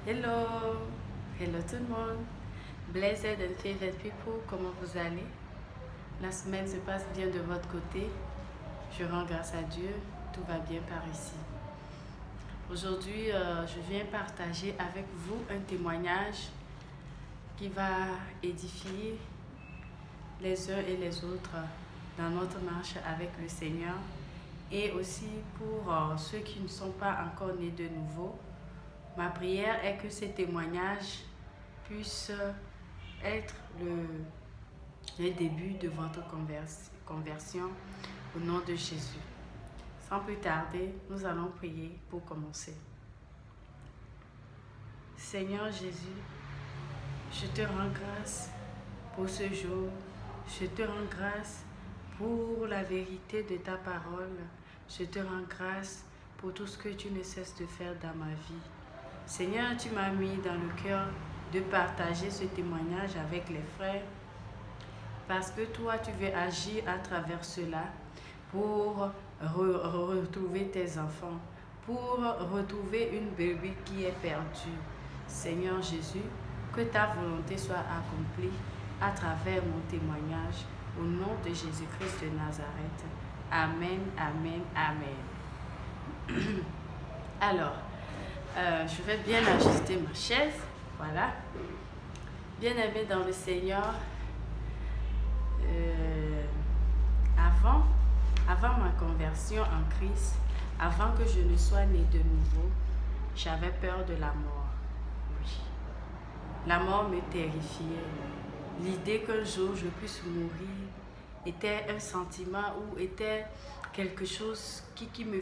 Hello, hello tout le monde. Blessed and favored people, comment vous allez? La semaine se passe bien de votre côté. Je rends grâce à Dieu, tout va bien par ici. Aujourd'hui, je viens partager avec vous un témoignage qui va édifier les uns et les autres dans notre marche avec le Seigneur et aussi pour ceux qui ne sont pas encore nés de nouveau. Ma prière est que ces témoignages puissent être le début de votre conversion au nom de Jésus. Sans plus tarder, nous allons prier pour commencer. Seigneur Jésus, je te rends grâce pour ce jour. Je te rends grâce pour la vérité de ta parole. Je te rends grâce pour tout ce que tu ne cesses de faire dans ma vie. Seigneur, tu m'as mis dans le cœur de partager ce témoignage avec les frères parce que toi, tu veux agir à travers cela pour retrouver tes enfants, pour retrouver une brebis qui est perdue. Seigneur Jésus, que ta volonté soit accomplie à travers mon témoignage au nom de Jésus-Christ de Nazareth. Amen, amen, amen. Alors, je vais bien ajuster ma chaise. Voilà. Bien-aimé dans le Seigneur, avant ma conversion en Christ, avant que je ne sois née de nouveau, j'avais peur de la mort. Oui. La mort me terrifiait. L'idée qu'un jour je puisse mourir était un sentiment ou était quelque chose qui me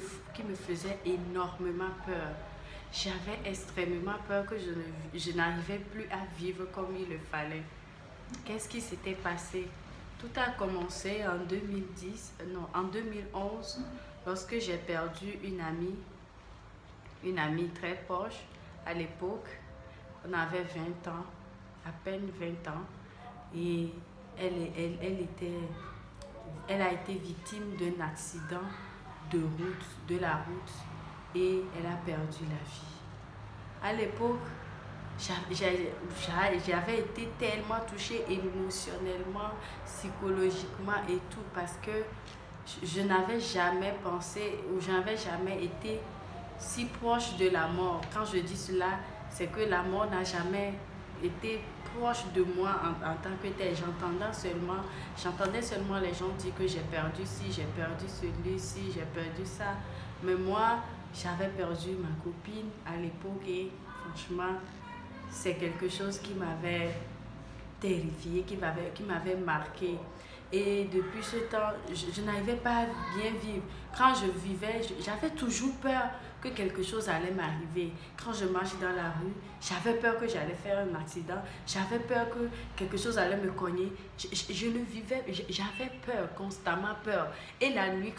faisait énormément peur. J'avais extrêmement peur que je n'arrivais plus à vivre comme il le fallait. Qu'est-ce qui s'était passé? Tout a commencé en 2011, lorsque j'ai perdu une amie très proche. À l'époque, on avait 20 ans, à peine 20 ans, et elle a été victime d'un accident de la route, et elle a perdu la vie. À l'époque, j'avais été tellement touchée émotionnellement, psychologiquement et tout, parce que je n'avais jamais pensé ou je n'avais jamais été si proche de la mort. Quand je dis cela, c'est que la mort n'a jamais été proche de moi en tant que tel. J'entendais seulement les gens dire que j'ai perdu ci, j'ai perdu celui-ci, j'ai perdu ça. Mais moi, j'avais perdu ma copine à l'époque et franchement, c'est quelque chose qui m'avait terrifiée, qui m'avait marqué. Et depuis ce temps, je n'arrivais pas à bien vivre. Quand je vivais, j'avais toujours peur que quelque chose allait m'arriver. Quand je marchais dans la rue, j'avais peur que j'allais faire un accident. J'avais peur que quelque chose allait me cogner. J'avais peur, constamment peur. Et la nuit,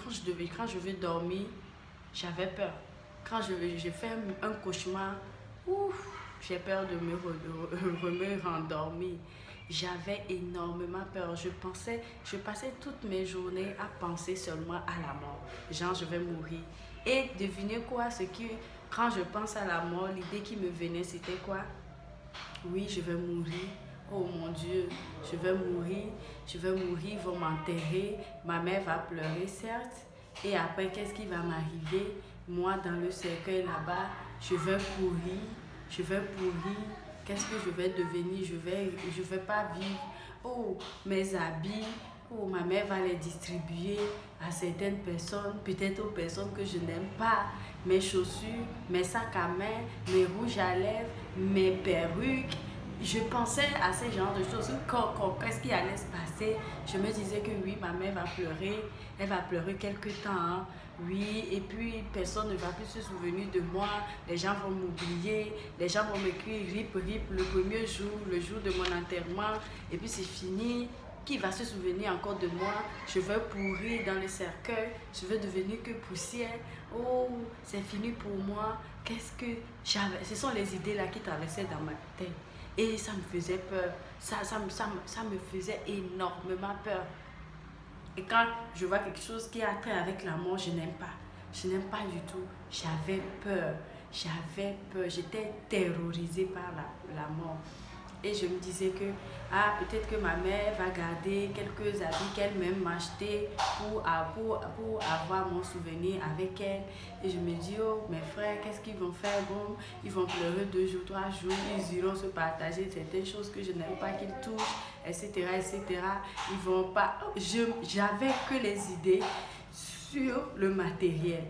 quand je veux dormir, j'avais peur. Quand je fais un cauchemar, ouf, j'ai peur de me rendormir. J'avais énormément peur. Je passais toutes mes journées à penser seulement à la mort. Genre, je vais mourir. Et devinez quoi, quand je pense à la mort, l'idée qui me venait, c'était quoi? Oui, je vais mourir. Oh mon Dieu, je vais mourir, ils vont m'enterrer. Ma mère va pleurer, certes. Et après, qu'est-ce qui va m'arriver? Moi, dans le cercueil là-bas, je vais pourrir. Qu'est-ce que je vais devenir? Je vais pas vivre. Oh, mes habits, oh, ma mère va les distribuer à certaines personnes, peut-être aux personnes que je n'aime pas. Mes chaussures, mes sacs à main, mes rouges à lèvres, mes perruques. Je pensais à ce genre de choses. Qu'est-ce qui allait se passer? Je me disais que oui, ma mère va pleurer. Elle va pleurer quelque temps. Hein. Oui, et puis personne ne va plus se souvenir de moi. Les gens vont m'oublier. Les gens vont m'écrire rip, rip le premier jour, le jour de mon enterrement. Et puis c'est fini. Qui va se souvenir encore de moi? Je vais pourrir dans le cercueil. Je vais devenir que poussière. Oh, c'est fini pour moi. Qu'est-ce que j'avais? Ce sont les idées là qui traversaient dans ma tête. Et ça me faisait peur. Ça me faisait énormément peur. Et quand je vois quelque chose qui a trait avec la mort, je n'aime pas. Je n'aime pas du tout. J'avais peur. j'avais peur, j'étais terrorisée par la mort. Et je me disais que peut-être que ma mère va garder quelques habits qu'elle-même m'a achetés pour avoir mon souvenir avec elle. Et je me dis, oh, mes frères, qu'est-ce qu'ils vont faire? Bon, ils vont pleurer 2 jours, 3 jours, ils iront se partager certaines choses que je n'aime pas qu'ils touchent, etc., etc. Ils vont pas... J'avais que les idées sur le matériel.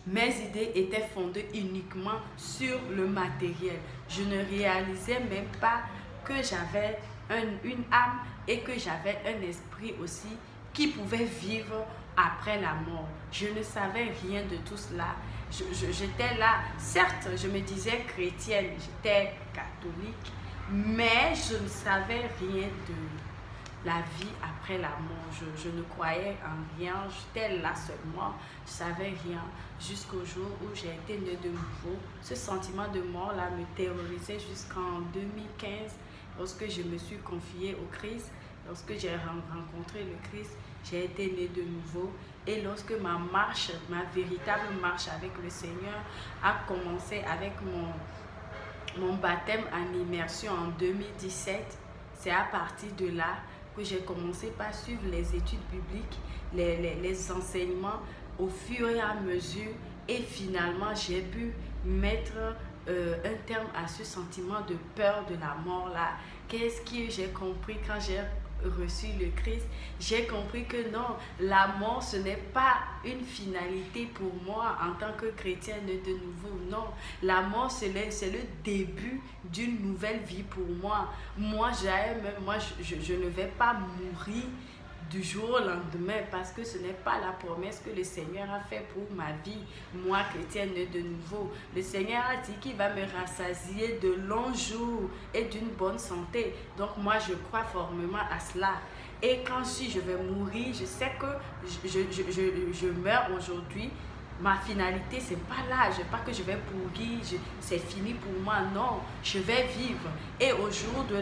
Mes idées étaient fondées uniquement sur le matériel. Je ne réalisais même pas que j'avais une âme et que j'avais un esprit aussi qui pouvait vivre après la mort. Je ne savais rien de tout cela. J'étais là, certes, je me disais chrétienne, j'étais catholique, mais je ne savais rien de la vie après la mort. Je ne croyais en rien, j'étais là seulement, je ne savais rien. Jusqu'au jour où j'ai été née de nouveau. Ce sentiment de mort-là me terrorisait jusqu'en 2015, lorsque je me suis confiée au Christ, lorsque j'ai rencontré le Christ, j'ai été née de nouveau. Et lorsque ma marche, ma véritable marche avec le Seigneur a commencé avec mon baptême en immersion en 2017, c'est à partir de là que j'ai commencé par suivre les études bibliques, les enseignements au fur et à mesure, et finalement j'ai pu mettre un terme à ce sentiment de peur de la mort là. Qu'est-ce que j'ai compris quand j'ai reçu le Christ? J'ai compris que non, la mort ce n'est pas une finalité pour moi en tant que chrétienne de nouveau. Non, la mort c'est le début d'une nouvelle vie pour moi. Moi je ne vais pas mourir du jour au lendemain, parce que ce n'est pas la promesse que le Seigneur a fait pour ma vie, moi chrétienne de nouveau. Le Seigneur a dit qu'il va me rassasier de longs jours et d'une bonne santé. Donc moi je crois formellement à cela. Et quand si je vais mourir, je sais que je meurs aujourd'hui. Ma finalité, c'est pas là. Je pas que je vais pourrir, c'est fini pour moi. Non, je vais vivre. Et au jour de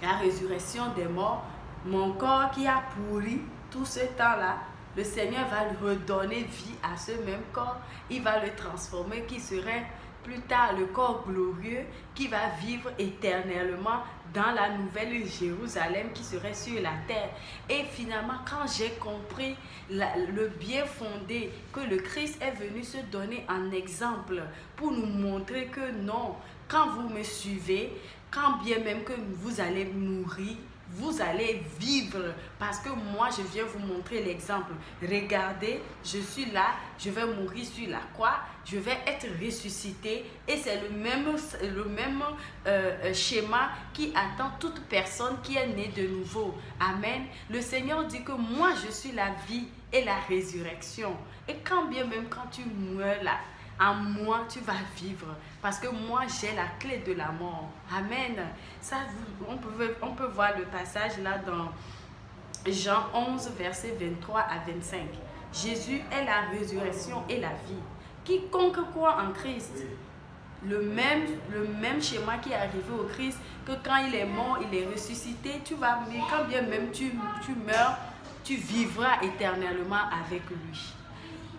la résurrection des morts, mon corps qui a pourri tout ce temps-là, le Seigneur va lui redonner vie à ce même corps. Il va le transformer, qui serait plus tard le corps glorieux qui va vivre éternellement dans la nouvelle Jérusalem qui serait sur la terre. Et finalement, quand j'ai compris le bien fondé que le Christ est venu se donner en exemple pour nous montrer que non, quand vous me suivez, quand bien même que vous allez mourir, vous allez vivre, parce que moi je viens vous montrer l'exemple. Regardez, je suis là, je vais mourir sur la croix, je vais être ressuscité, et c'est le même schéma qui attend toute personne qui est née de nouveau. Amen. Le Seigneur dit que moi je suis la vie et la résurrection, et quand bien même quand tu meurs là, en moi tu vas vivre, parce que moi j'ai la clé de la mort. Amen. Ça, on peut voir le passage là dans Jean 11 verset 23 à 25. Jésus est la résurrection et la vie. Quiconque croit en Christ, le même schéma qui est arrivé au Christ, que quand il est mort, il est ressuscité, tu vas, mais quand bien même tu meurs, tu vivras éternellement avec lui.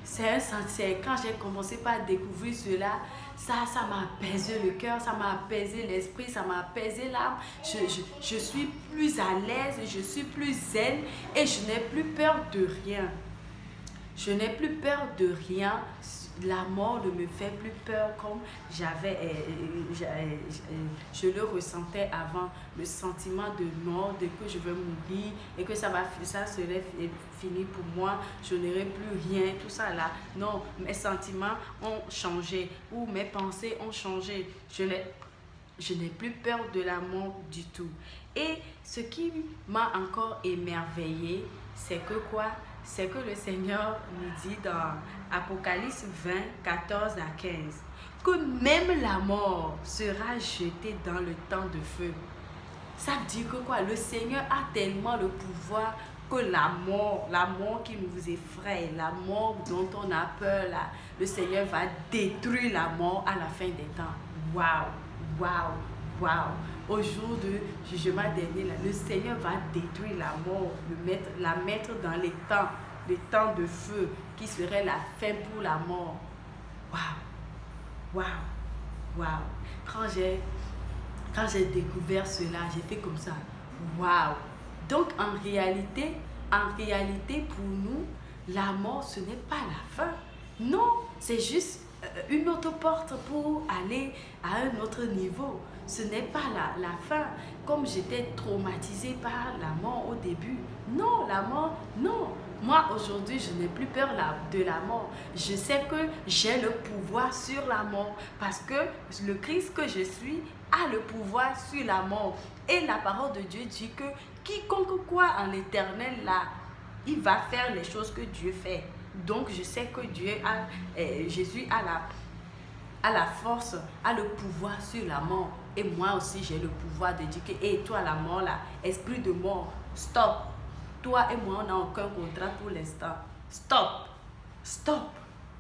C'est quand j'ai commencé par découvrir cela, ça m'a apaisé le cœur, ça m'a apaisé l'esprit, ça m'a apaisé l'âme. Je suis plus à l'aise, je suis plus zen, et je n'ai plus peur de rien. Je n'ai plus peur de rien. La mort ne me fait plus peur comme je le ressentais avant. Le sentiment de mort, de que je vais mourir et que ça serait fini pour moi, je n'aurai plus rien, tout ça là. Non, mes sentiments ont changé, ou mes pensées ont changé. Je n'ai plus peur de la mort du tout. Et ce qui m'a encore émerveillée, c'est que quoi? C'est que le Seigneur nous dit dans Apocalypse 20, 14 à 15, que même la mort sera jetée dans le temps de feu. Ça veut dire que quoi? Le Seigneur a tellement le pouvoir que la mort qui nous effraie, la mort dont on a peur là, le Seigneur va détruire la mort à la fin des temps. Waouh, waouh, waouh. Au jour de jugement dernier, là, le Seigneur va détruire la mort, la mettre dans les temps de feu, qui serait la fin pour la mort. waouh, waouh, waouh. Quand j'ai découvert cela, j'ai fait comme ça. Waouh. Donc en réalité, pour nous, la mort, ce n'est pas la fin. Non, c'est juste une autre porte pour aller à un autre niveau. Ce n'est pas la fin. Comme j'étais traumatisée par la mort au début. Non, la mort, non. Moi, aujourd'hui, je n'ai plus peur de la mort. Je sais que j'ai le pouvoir sur la mort. Parce que le Christ que je suis a le pouvoir sur la mort. Et la parole de Dieu dit que quiconque croit en l'Éternel, là, il va faire les choses que Dieu fait. Donc, je sais que Jésus a la force, a le pouvoir sur la mort. Et moi aussi, j'ai le pouvoir de dire que, hé, toi, la mort, là, esprit de mort, stop. Toi et moi, on n'a aucun contrat pour l'instant. Stop. Stop.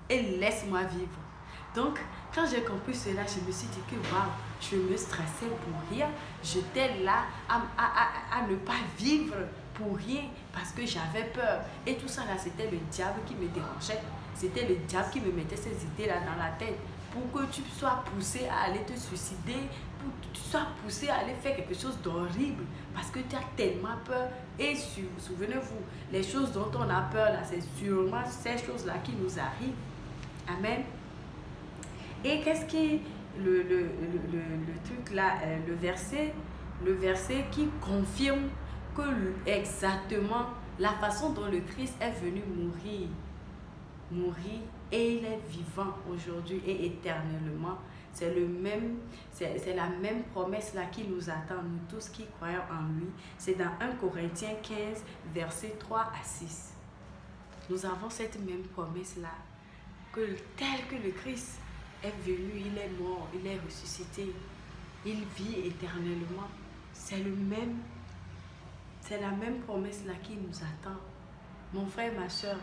Et laisse-moi vivre. Donc, quand j'ai compris cela, je me suis dit que, waouh, je me stressais pour rien. J'étais là à ne pas vivre pour rien parce que j'avais peur. Et tout ça, là, c'était le diable qui me dérangeait. C'était le diable qui me mettait ces idées-là dans la tête. Pour que tu sois poussé à aller te suicider, pour que tu sois poussé à aller faire quelque chose d'horrible parce que tu as tellement peur. Et souvenez-vous, les choses dont on a peur là, c'est sûrement ces choses-là qui nous arrivent. Amen. Et qu'est-ce qui le truc là, le verset qui confirme que exactement la façon dont le Christ est venu mourir et il est vivant aujourd'hui et éternellement. C'est la même promesse là qui nous attend, nous tous qui croyons en lui. C'est dans 1 Corinthiens 15, versets 3 à 6. Nous avons cette même promesse là, que tel que le Christ est venu, il est mort, il est ressuscité, il vit éternellement. C'est la même promesse là qui nous attend. Mon frère, ma soeur,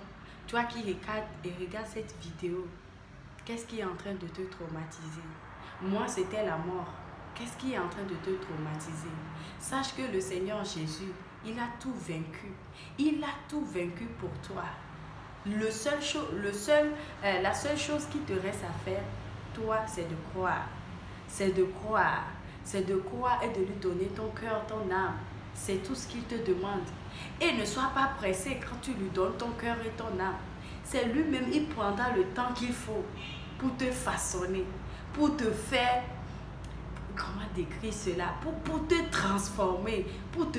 toi qui regardes cette vidéo, qu'est-ce qui est en train de te traumatiser? Moi, c'était la mort. Qu'est-ce qui est en train de te traumatiser? Sache que le Seigneur Jésus, il a tout vaincu. Il a tout vaincu pour toi. La seule chose qui te reste à faire, toi, c'est de croire. C'est de croire. C'est de croire et de lui donner ton cœur, ton âme. C'est tout ce qu'il te demande. Et ne sois pas pressé quand tu lui donnes ton cœur et ton âme. C'est lui-même, il prendra le temps qu'il faut pour te façonner, pour te faire, comment décrire cela, pour te transformer, pour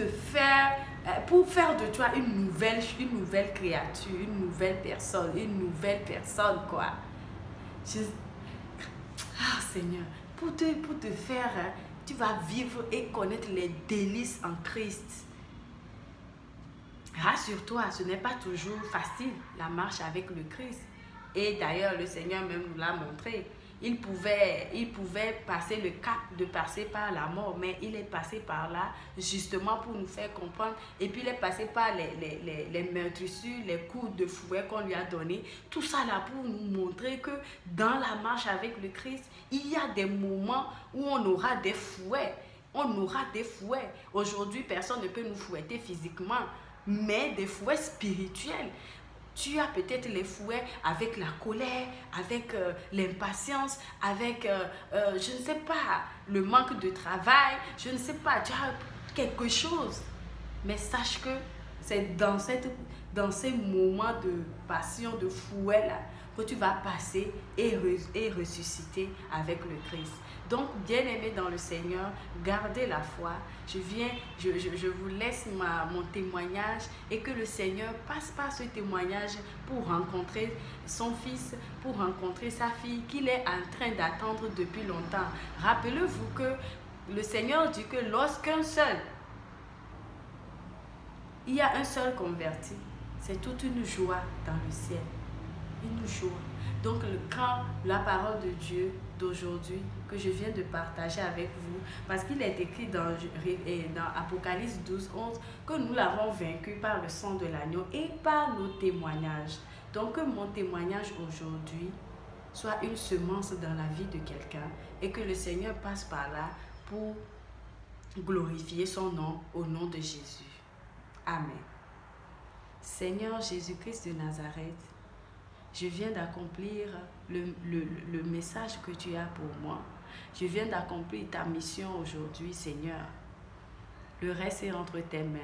faire de toi une nouvelle créature, une nouvelle personne, quoi. Seigneur, pour te faire, tu vas vivre et connaître les délices en Christ. Rassure-toi, ce n'est pas toujours facile la marche avec le Christ. Et d'ailleurs, le Seigneur même nous l'a montré. Il pouvait passer le cap de passer par la mort, mais il est passé par là justement pour nous faire comprendre. Et puis il est passé par les meurtrissures, les coups de fouet qu'on lui a donnés. Tout ça là pour nous montrer que dans la marche avec le Christ, il y a des moments où on aura des fouets. On aura des fouets. Aujourd'hui, personne ne peut nous fouetter physiquement, mais des fouets spirituels. Tu as peut-être les fouets avec la colère, avec l'impatience, avec, je ne sais pas, le manque de travail, je ne sais pas, tu as quelque chose. Mais sache que c'est dans ces moments de passion, de fouet là, que tu vas passer et ressusciter avec le Christ. Donc, bien-aimés dans le Seigneur, gardez la foi. Je vous laisse mon témoignage et que le Seigneur passe par ce témoignage pour rencontrer son fils, pour rencontrer sa fille qu'il est en train d'attendre depuis longtemps. Rappelez-vous que le Seigneur dit que il y a un seul converti, c'est toute une joie dans le ciel. Une joie. Donc, quand la parole de Dieu d'aujourd'hui que je viens de partager avec vous, parce qu'il est écrit dans Apocalypse 12, 11 que nous l'avons vaincu par le sang de l'agneau et par nos témoignages. Donc, que mon témoignage aujourd'hui soit une semence dans la vie de quelqu'un et que le Seigneur passe par là pour glorifier son nom au nom de Jésus. Amen. Seigneur Jésus-Christ de Nazareth, Je viens d'accomplir le message que tu as pour moi. Je viens d'accomplir ta mission aujourd'hui, Seigneur. Le reste est entre tes mains.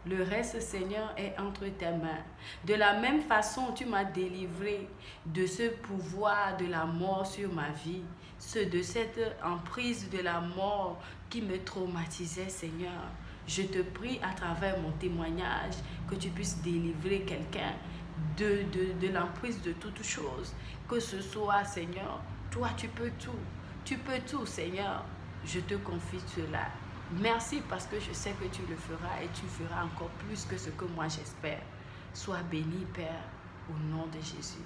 Le reste, Seigneur, est entre tes mains. De la même façon, tu m'as délivré de ce pouvoir de la mort sur ma vie, de cette emprise de la mort qui me traumatisait, Seigneur. Je te prie à travers mon témoignage que tu puisses délivrer quelqu'un de l'emprise de toutes choses. Que ce soit, Seigneur, toi tu peux tout. Tu peux tout, Seigneur. Je te confie cela. Merci parce que je sais que tu le feras et tu feras encore plus que ce que moi j'espère. Sois béni, Père, au nom de Jésus.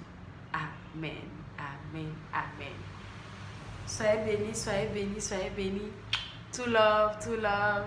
Amen, amen, amen. Soyez bénis, soyez bénis, soyez bénis. To love, to love.